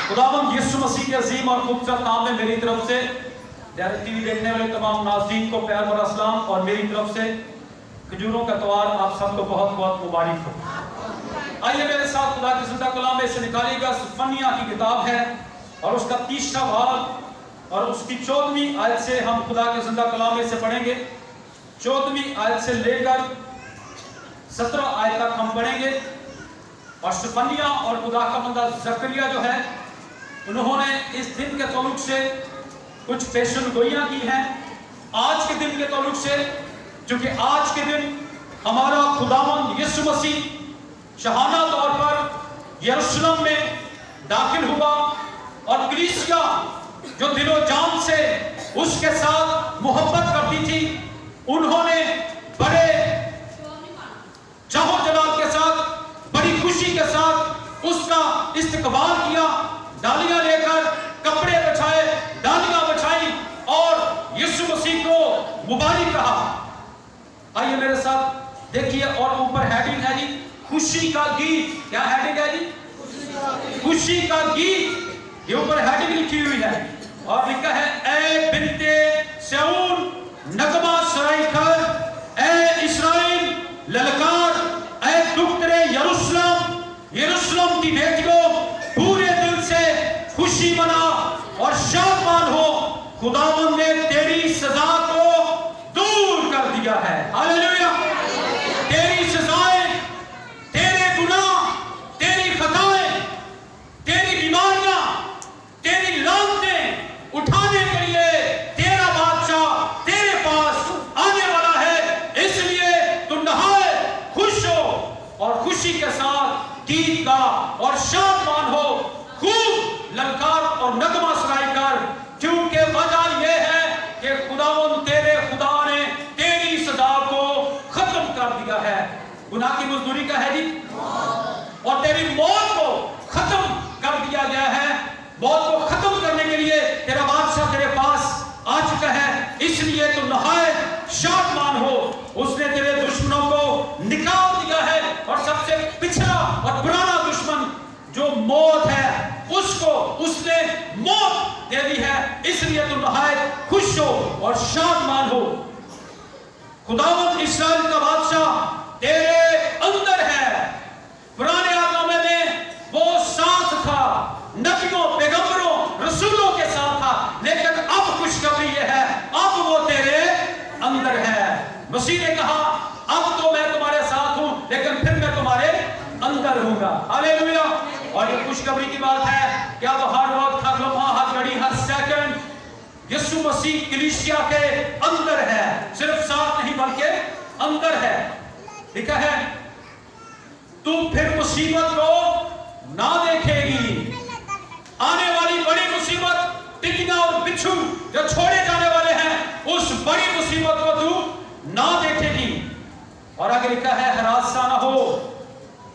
खुदावंद यीशु मसीह के अजीम और खूबसूरत नाम में मेरी तरफ से डायरेक्ट टीवी देखने वाले तमाम नाज़रीन को प्यार भरा सलाम और मेरी तरफ से खजूरों का त्योहार आप सबको बहुत बहुत मुबारक हो। आइए मेरे साथ खुदा के ज़िंदा कलाम में से निकालेगा सुफनिया की किताब है और उसका 3रा भाग और उसकी 14वीं आयत से हम खुदा के ज़िंदा कलाम में से पढ़ेंगे। 14वीं आयत से लेकर 17 आयत तक हम पढ़ेंगे। और सुफनिया और खुदा का बंदा जकरिया जो है उन्होंने इस दिन के ताल्लुक से कुछ पेशन गोइयां की हैं आज के दिन के ताल्लुक से, क्योंकि आज के दिन हमारा खुदावंद यीशु मसीह शहाना तौर पर यरूशलेम में दाखिल हुआ और कलीसिया जो दिलो जान से उसके साथ मोहब्बत करती थी उन्होंने बड़े चाहो जलाल के साथ बड़ी खुशी के साथ उसका इस्तकबाल किया। डालियां लेकर कपड़े बिछाए, डालियां बिछाई और यीशु मसीह को मुबारक कहा। आइए मेरे साथ देखिए और ऊपर हेडिंग है जी खुशी का गीत। क्या हेडिंग है जी? खुशी का गीत। ये ऊपर हेडिंग लिखी हुई है और लिखा है ए बिन्ते सिय्योन नगमा सुनाई कर, ए इस्राएल ललकार, ए दुख्तरे यरूशलेम की बेटियों पूरे दिल से खुशी मना और शादमान हो, खुदावंद ने तेरी सजा को दूर कर दिया है। हालेलुया। तेरी सजाएं, तेरे गुनाह, तेरी खताएं, तेरी बीमारियां, तेरी लानतें उठाने के लिए तेरा बादशाह तेरे पास आने वाला है, इसलिए तू नहाए खुश हो और खुशी के साथ गीत गा और शादमान हो, खूब ललकार और नगमा सुनाई कर, क्योंकि वजह यह है कि खुदावंद तेरे खुदा ने तेरी सजा को खत्म कर दिया है। गुनाह की मजदूरी का है जी और तेरी मौत को खत्म कर दिया गया है। मौत को खत्म करने के लिए तेरा बादशाह तेरे पास आ चुका है, इसलिए तू नहाए शादमान हो। उसने तेरे दुश्मनों को निकाल दिया है और सबसे पिछड़ा और पुराना दुश्मन जो मौत है उसको उसने मौत दे दी है, इसलिए तुम नहाए खुश हो और शादमान हो। खुदावंद इस्राएल का बादशाह तेरे अंदर है। पुराने आदमी में वो साथ था, नबियों पैगंबरों रसूलों के साथ था, लेकिन अब खुशखबरी ये है अब वो तेरे अंदर है। मसीह ने कहा अब तो मैं तुम्हारे साथ हूं लेकिन फिर मैं तुम्हारे अंदर हूंगा। हालेलुया। और ये खुशखबरी की बात है कि अब हर वक्त, हर लम्हा, हर घड़ी, हर सेकंड यीशु मसीह कलीसिया के अंदर है, सिर्फ साथ नहीं बल्कि अंदर है। लिखा है तू फिर मुसीबत को ना देखेगी। आने वाली बड़ी मुसीबत, टिकिया और बिच्छू जो छोड़े जाने वाले हैं, उस बड़ी मुसीबत को तू ना देखेगी। और आगे लिखा है हरासा ना हो।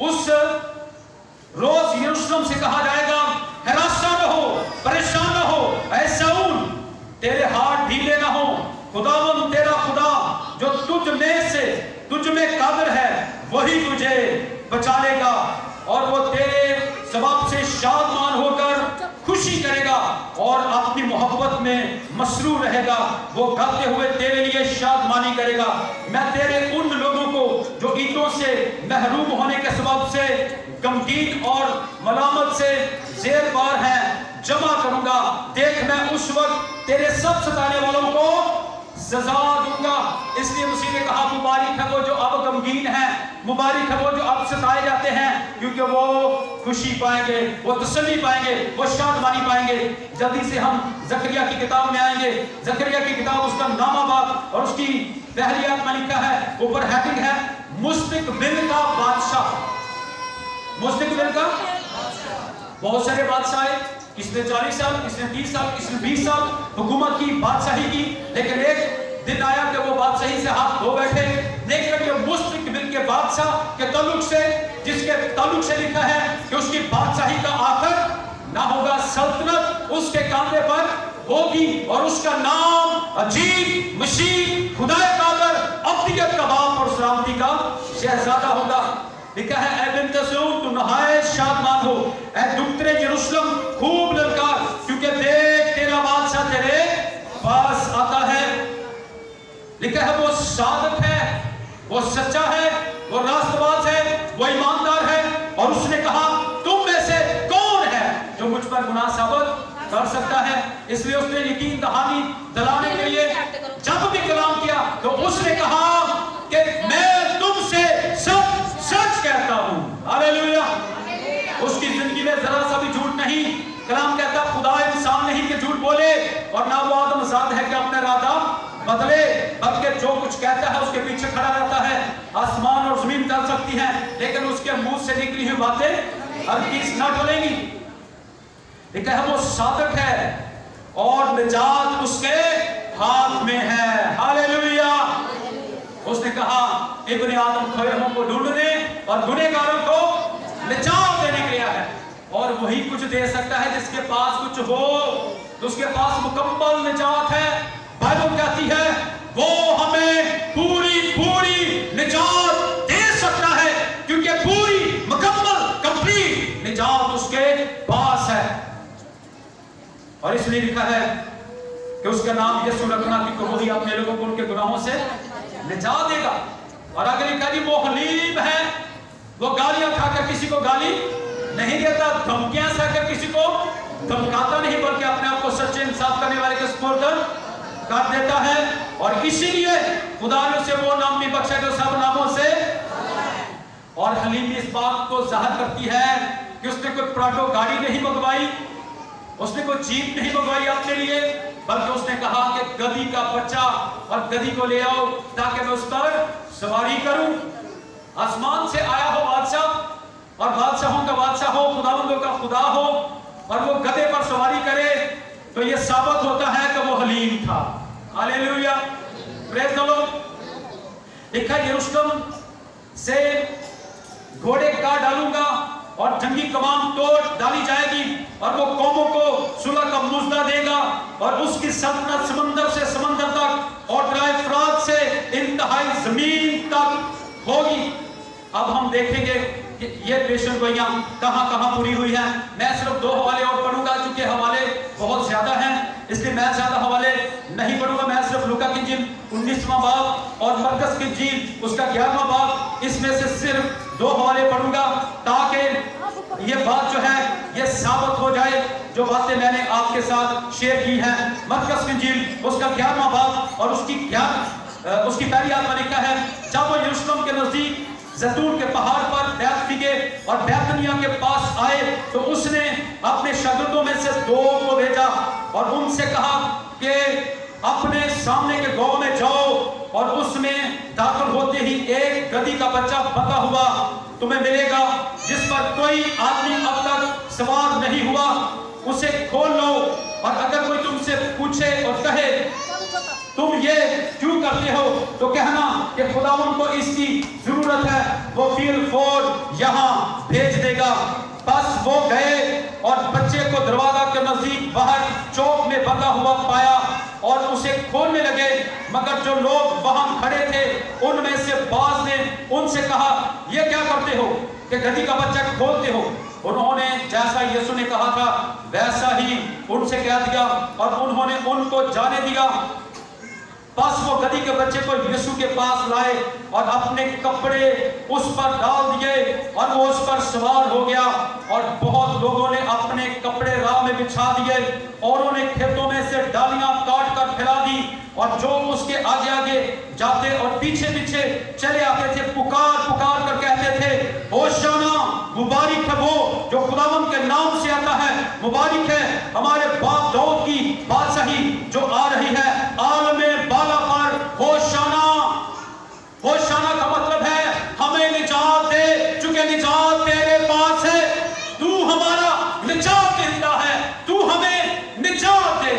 उस रोज यरूशलेम से कहा जाएगा हरासा ना हो, परेशान ना हो, ऐ सिय्योन तेरे हाथ ढीले ना हो। खुदावंद तेरा खुदा जो तुझ में कादिर है वही तुझे बचा लेगा और वो तेरे सबब से शादमान होकर खुशी करेगा और अपनी मोहब्बत में मसरूर रहेगा। वो गाते हुए तेरे लिए शादमानी करेगा। मैं तेरे उन लोगों को जो ईदों से महरूम होने के सबब से गमगीन और मलामत से जेर बार हैं जमा करूंगा। देख मैं उस वक्त तेरे सब सताने वालों को सजा दूंगा। इसलिए मसीह ने कहा मुबारक है वो जो अब गमगीन है, मुबारक है वो जो अब सताए जाते हैं, क्योंकि वो खुशी पाएंगे, वो तसल्ली पाएंगे, वो शादमानी पाएंगे। जल्दी से हम जकरिया की किताब में आएंगे। जकरिया की किताब उसका नामा बाब और उसकी पहली आयत में लिखा है, ऊपर हेडिंग है मुस्तकबिल का बादशाह। मुस्तकबिल का बहुत सारे बादशाह आए, किसने 40 साल, किसने 30 साल, किसने 20 साल हुकूमत की, बादशाही की, लेकिन एक दिन आया कि वो बादशाही से हाथ धो बैठे। लेकिन ये मुस्तकबिल के बादशाह के ताल्लुक से, जिसके ताल्लुक से लिखा है कि उसकी बादशाही का आखिर ना होगा, सल्तनत उसके कांधे पर होगी और उसका नाम अजीब, मसीह, खुदाए कादर, अब्दियत का बाप और सलामती का शहजादा होगा। लिखा है ए बिन्ते सिय्योन तू नहाए शादमान हो, ए दुख्तरे यरूशलेम खूब सच्चा है, वो रास्तबाज है, वो ईमानदार है। और उसने कहा तुम में से कौन है जो मुझ पर गुनाह साबित कर सकता है। इसलिए उसने यकीन दहानी दिलाने के लिए जब भी कलाम किया तो उसने कहा कि मैं तुमसे सच सच कहता हूं। हालेलुया। उसकी जिंदगी में जरा सा भी झूठ नहीं। कलाम कहता खुदा इंसान नहीं कि झूठ बोले और ना वो आदमजाद है कि अपने इरादा बदले, बल्कि जो कुछ कहता है उसके पीछे खड़ा रहता है। आसमान और जमीन चल सकती हैं लेकिन उसके मुंह से निकली हुई बातें हरगिज़ न टलेंगी। लेकिन वो सादक है और निजात उसके हाथ में है। हालेलुया। उसने कहा इब्ने आदम खैरों को ढूंढने और गुनहगारों को निजात देने के लिए है। और वही कुछ दे सकता है जिसके पास कुछ हो, तो उसके पास मुकम्मल निजात है। बाइबल कहती है वो हमें पूरी पूरी निजात दे सकता है क्योंकि पूरी मुकम्मल कंप्लीट निजात उसके पास है। और इसलिए लिखा है कि उसका नाम यीशु रखना क्योंकि वही अपने लोगों को उनके गुनाहों से निजात देगा। और आगे लिखा है वो हलीम है, वो गालियां खाकर किसी को गाली नहीं देता, धमकियां सहकर किसी को धमकाता नहीं, बल्कि अपने आप को सच्चे इंसाफ करने वाले के सुपुर्द कर देता है। और इसीलिए खुदा ने उसे वो नाम भी बख्शा जो सब नामों से। और हलीम इस बात को जाहिर करती है कि उसने कोई प्राडो गाड़ी नहीं मंगवाई, उसने कोई जीप नहीं मंगवाई अपने लिए, बल्कि उसने कहा कि गधी का बच्चा और गधी को ले आओ ताकि मैं उस पर सवारी करूं। आसमान से आया हो बादशाह और बादशाहों का बादशाह हो, खुदावंदों का खुदा हो और वो गधे पर सवारी करे तो ये साबित होता है कि वो हलीम था। हालेलुया। Praise the Lord. लिखा यरूशलेम से घोड़े काट डालूंगा और जंगी कमान तोड़ डाली जाएगी और वो कौमों को सुलह का मुजदा देगा और उसकी सल्तनत समंदर से समंदर तक और दरिया फरात से इंतहाई जमीन तक होगी। अब हम देखेंगे कि ये पेशन गोइयां कहां पूरी हुई है। मैं सिर्फ 2 हवाले और पढ़ूंगा क्योंकि हवाले बहुत ज्यादा हैं, इसलिए मैं ज्यादा हवाले नहीं पढ़ूंगा। मैं सिर्फ लूका की इंजील 19वां बाब और मरकस की इंजील उसका 11वां बाब, इसमें से सिर्फ 2 हवाले पढ़ूंगा ताकि ये बात जो है ये साबित हो जाए जो बातें मैंने आपके साथ शेयर की हैं। मरकस की इंजील उसका 11वां बाब और उसकी पहली आयत में लिखा है जब वो यरूशलेम के नजदीक जैतून के पहाड़ पर बैतफगे और बैतनिया के पास आए तो उसने अपने शागिर्दों में से 2 को भेजा और उनसे कहा कि अपने सामने के गांव में जाओ और उसमें दाखिल होते ही एक गधी का बच्चा बंधा हुआ तुम्हें मिलेगा जिस पर कोई आदमी अब तक सवार नहीं हुआ, उसे खोल लो और अगर कोई तुमसे पूछे और कहे तुम ये क्यों करते हो तो कहना कि खुदावंद को इसकी जरूरत है, वो फील फोर यहाँ भेज देगा। बस वो गए और बच्चे को दरवाजा के नजदीक बाहर चौक में बंधा हुआ पाया और उसे खोलने लगे, मगर जो लोग वहां खड़े थे उनमें से बाज ने उनसे कहा ये क्या करते हो कि गधी का बच्चा खोलते हो। उन्होंने जैसा यीशु ने कहा था वैसा ही उनसे कह दिया और उन्होंने उनको जाने दिया। बस वो गधी के बच्चे को यीशु के पास लाए और अपने कपड़े उस पर डाल दिए और वो उस पर सवार हो गया और बहुत लोगों ने अपने कपड़े राह में बिछा दिए और उन्हें खेतों में से डालियां काट कर फैला दी और जो उसके आगे आगे जाते और पीछे पीछे चले आते थे पुकार पुकार कर कहते थे होशाना, मुबारक है वो जो खुदावंद के नाम से आता है, मुबारक है हमारे बाप दाऊद की बादशाही जो आ रही है आलमे बाला पर। होशाना, होशाना का मतलब है हमें निजात दे चुके, निजात तेरे पास है, तू हमारा निजात देता है, तू हमें निजात दे।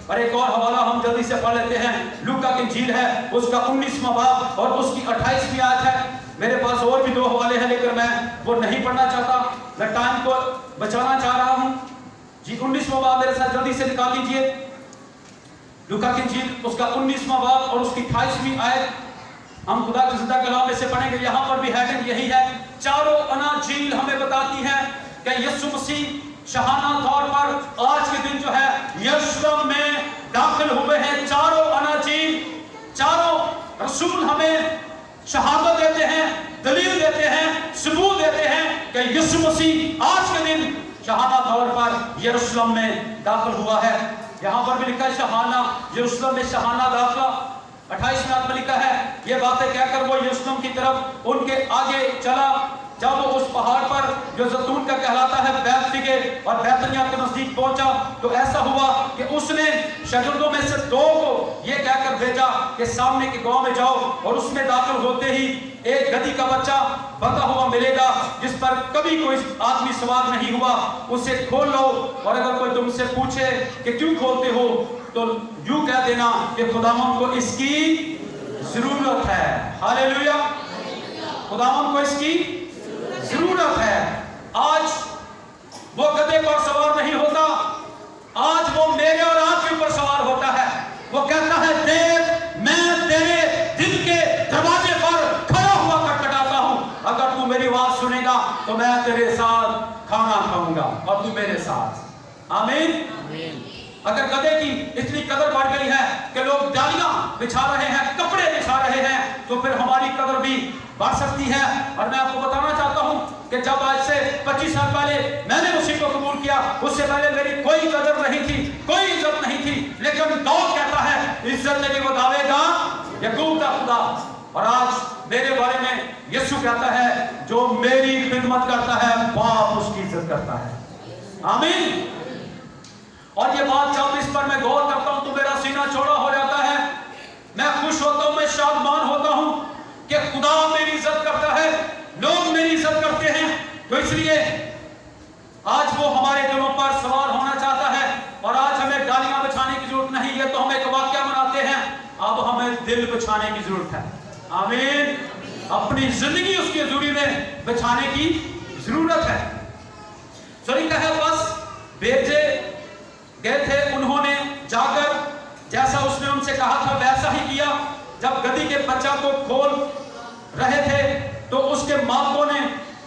और एक और हवाला हम जल्दी से पढ़ लेते हैं, लूका की इंजील है उसका 19वां बाब और उसकी 28वीं आयत है। मेरे पास और भी 2 हवाले हैं लेकिन मैं वो नहीं पढ़ना चाहता, मैं टाइम को बचाना चाह रहा हूं जी। 19वां बाब मेरे साथ जल्दी से निकाल लीजिए, लूका की इंजील उसका 19वां बाब और उसकी 28वीं आयत हम खुदा के जिंदा कलाम में से पढ़ेंगे। यहाँ पर भी हेडिंग यही है, चारों अनाजील हमें बताती है कि यीशु मसीह शहाना तौर पर आज के दिन जो है यरूशलेम में दाखिल हुए हैं। चारों अनाजील, चारों रसूल हमें शहादत देते हैं, दलील देते हैं, सबूत देते हैं कि यीशु मसीह आज के दिन शहाना तौर पर यरूशलेम में दाखिल हुआ है। यहाँ पर भी लिखा है शहाना, यरूशलेम में शहाना दाखिला। 28 में लिखा है, ये बातें कहकर वो यरूशलेम की तरफ उनके आगे चला। जब वो उस पहाड़ पर जो जैतून का कहलाता है बैतफगे और बैतनिया के नजदीक पहुंचा, तो ऐसा हुआ कि उसने शागिर्दों में से 2 को ये कहकर भेजा कि सामने के गांव में जाओ, और उसमें दाखिल होते ही एक गधी का बच्चा बंधा हुआ मिलेगा जिस पर कभी कोई आदमी सवार नहीं हुआ, उसे खोल लो, और अगर कोई तुमसे पूछे कि क्यों खोलते हो तो यूं कह देना कि खुदावंद को इसकी जरूरत है। हालेलुया, खुदावंद को इसकी जरूरत है। आज वो गधे पर सवार नहीं होता, आज वो मेरे और आपके ऊपर सवार होता है। वो कहता है, देख मैं तेरे दिल के दरवाजे पर खड़ा हुआ खटखटाता हूं, अगर तू मेरी आवाज सुनेगा तो मैं तेरे साथ खाना खाऊंगा और तू मेरे साथ। आमीन। अगर गधे की इतनी कदर बढ़ गई है कि लोग डालियां बिछा रहे हैं, कपड़े बिछा रहे हैं, तो फिर हमारी कदर भी बढ़ सकती है। और मैं आपको बताना चाहता हूं कि जब आज से 25 साल पहले मैंने उसी को कबूल किया, उससे पहले मेरी कोई कदर नहीं थी, कोई इज्जत नहीं थी, लेकिन दाऊद कहता है इज्जत लेके वो दावेगा याकूब का खुदा। और आज मेरे बारे में यीशु कहता है, जो मेरी खिदमत करता है बाप उसकी इज्जत करता है। आमीन। और ये बात जब इस पर मैं गौर करता हूं तो मेरा सीना चौड़ा हो जाता है, मैं खुश होता हूं, मैं शादमान होता हूं कि खुदा मेरी इज्जत करता है, लोग मेरी इज्जत करते हैं। तो इसलिए आज वो हमारे दिलों पर सवार होना चाहता है, और आज हमें डालियां बिछाने की जरूरत नहीं, ये तो हम एक वाक्या बनाते हैं, अब हमें दिल बिछाने की जरूरत है। आमीन। अपनी जिंदगी उसकी हजूरी में बिछाने की जरूरत है। सलीका है बस भेजे गए थे, उन्होंने जाकर जैसा उसने उनसे कहा था वैसा ही किया। जब गधी के बच्चा को खोल रहे थे तो उसके मालिकों ने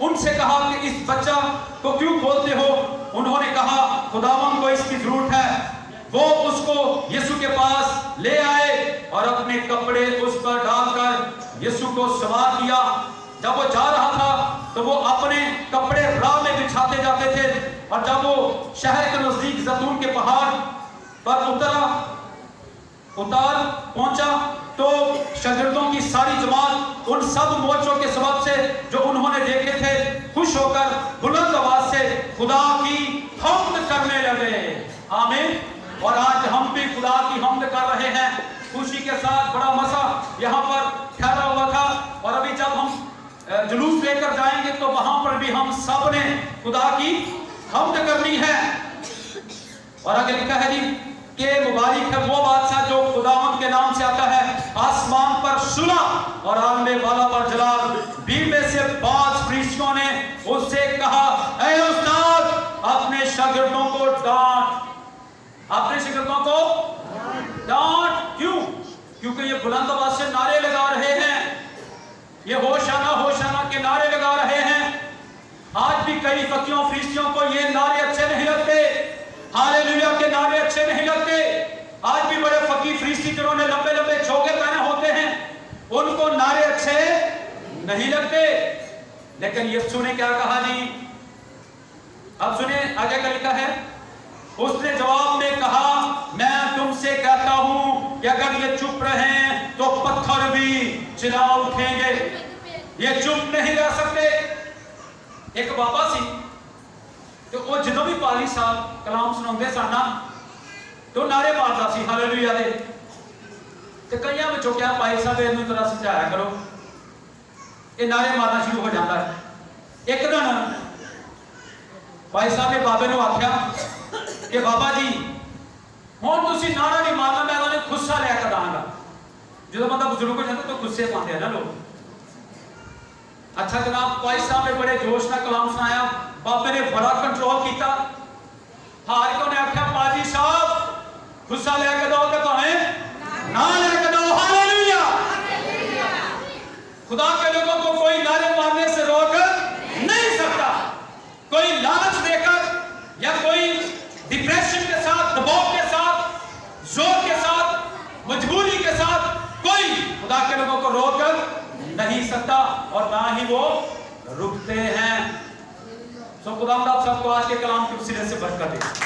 उनसे कहा कि इस बच्चा को क्यों खोलते हो? उन्होंने कहा खुदावंद को इसकी जरूरत है। वो उसको यीशु के पास ले आए और अपने कपड़े उस पर डालकर यीशु को सवार किया। जब वो जा रहा था तो वो अपने कपड़े राह में बिछाते जाते थे, और जब वो शहर के नजदीक जैतून के पहाड़ पर उतार पहुंचा तो शागिर्दों की सारी जमात उन सब मोर्चों के सबब से जो उन्होंने देखे थे खुश होकर बुलंद आवाज से खुदा की हम्द करने लगे। आमीन। और आज हम भी खुदा की हम्द कर रहे हैं खुशी के साथ। बड़ा मजा यहाँ पर ठहरा हुआ था, और अभी जब हम जुलूस लेकर जाएंगे तो वहां पर भी हम सब ने खुदा की हम्द करनी है। और आगे लिखा है जी कि मुबारक है वो बादशाह जो खुदावंद के नाम से आता है। आसमान पर सुलह और आलमे वाला पर जलाल। 20 में से 5 फरिश्तों ने उससे कहा, ऐ उस्ताद अपने शागिर्दों को डांट, अपने शागिर्दों को डांट। क्यों? क्योंकि ये बुलंद आवाज से नारे लगा रहे हैं, ये होशाना के नारे लगा रहे हैं। आज भी कई फकीरों फरिश्तियों को ये नारे अच्छे नहीं लगते, हालेलुया के नारे अच्छे नहीं लगते। आज भी बड़े फकीर फरिश्ती जिन्होंने लंबे लंबे चोगे पहने होते हैं, उनको नारे अच्छे नहीं लगते। लेकिन यीशु ने क्या कहा जी? अब सुने आगे का लिखा है, उसने जवाब में कहा, मैं तुमसे कहता हूं कि अगर ये चुप रहे तो पत्थर भी चिल्ला उठेंगे। ये चुप नहीं रह सकते। एक बाबा सी तो वो जो भी पाली साहब कलाम सुनाते सन ना तो नारे मारता सी हालेलुया दे। तो कईयां विचों क्या भाई साहब इनू जरा समझाया करो, ये नारे मारना शुरू हो जाता है। एक दिन भाई साहब ने बाबे नूं आख्या कि बाबा जी हुण तुसीं नारा नहीं मारना, मैं उन्हें गुस्सा लैके दांगा। जो बंदा बुजुर्ग हो जाता तो गुस्से पाते हैं ना लोग। अच्छा जनाब भाई साहब ने बड़े जोश में कलाम सुनाया, बाबे ने बड़ा कंट्रोल किया। हार के उन्हें आख्या पाजी साहब गुस्सा लैके दो तो भावें ना लैके दो। हालेलुया। खुदा के लोगों को कोई नारे मारने से रोक नहीं सकता। कोई लालच देकर या कोई डिप्रेशन के साथ, दबाव के साथ, जोर के साथ, मजबूरी के साथ कोई खुदा के लोगों को रोक नहीं सकता और ना ही वो रुकते हैं। सो खुदावंद आप सबको आज के कलाम के वसीले से बरकत दे।